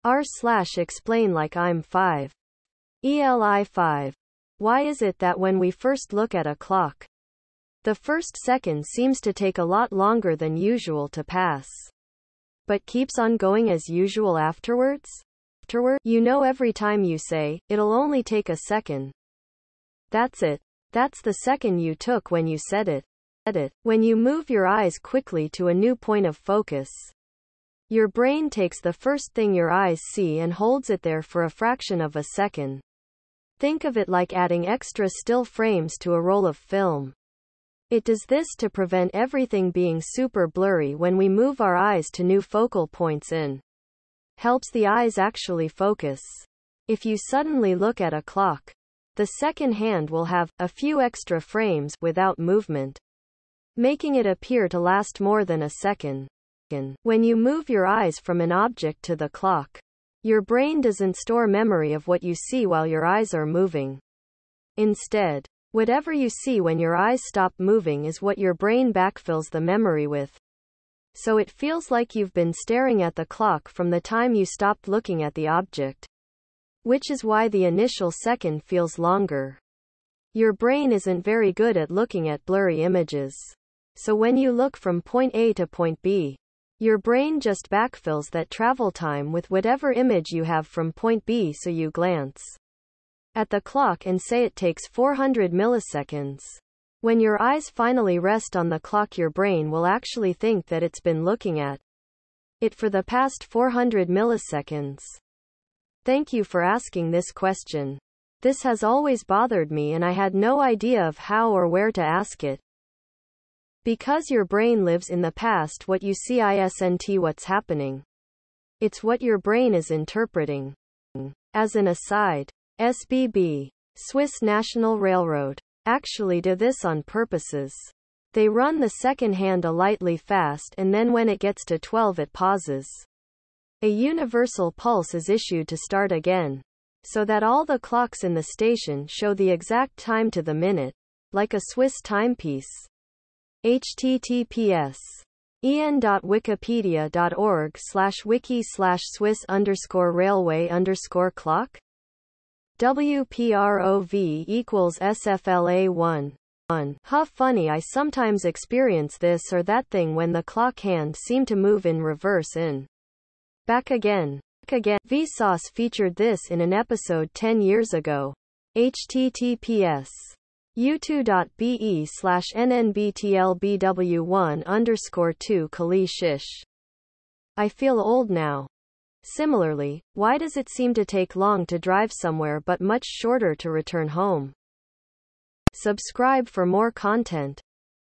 r/explainlikeimfive. ELI5. Why is it that when we first look at a clock, the first second seems to take a lot longer than usual to pass, but keeps on going as usual afterwards? You know, every time you say, "It'll only take a second," that's it. That's the second you took when you said it. When you move your eyes quickly to a new point of focus, your brain takes the first thing your eyes see and holds it there for a fraction of a second. Think of it like adding extra still frames to a roll of film. It does this to prevent everything being super blurry when we move our eyes to new focal points and helps the eyes actually focus. If you suddenly look at a clock, the second hand will have a few extra frames without movement, making it appear to last more than a second. When you move your eyes from an object to the clock, your brain doesn't store memory of what you see while your eyes are moving. Instead, whatever you see when your eyes stop moving is what your brain backfills the memory with. So it feels like you've been staring at the clock from the time you stopped looking at the object, which is why the initial second feels longer. Your brain isn't very good at looking at blurry images. So when you look from point A to point B, your brain just backfills that travel time with whatever image you have from point B, so you glance at the clock and say it takes 400 milliseconds. When your eyes finally rest on the clock, your brain will actually think that it's been looking at it for the past 400 milliseconds. Thank you for asking this question. This has always bothered me and I had no idea of how or where to ask it. Because your brain lives in the past, what you see isn't what's happening. It's what your brain is interpreting. As an aside, SBB, Swiss National Railroad, actually do this on purposes. They run the second hand a lightly fast and then when it gets to 12 it pauses. A universal pulse is issued to start again, so that all the clocks in the station show the exact time to the minute, like a Swiss timepiece. https://en.wikipedia.org/wiki/Swiss_railway_clock WPROV equals SFLA1. Huh, funny, I sometimes experience this or that thing when the clock hand seem to move in reverse and back again. Vsauce featured this in an episode 10 years ago. https u2.be/nnbtlbw1_2 Kali Shish. I feel old now. Similarly, why does it seem to take long to drive somewhere but much shorter to return home? Subscribe for more content.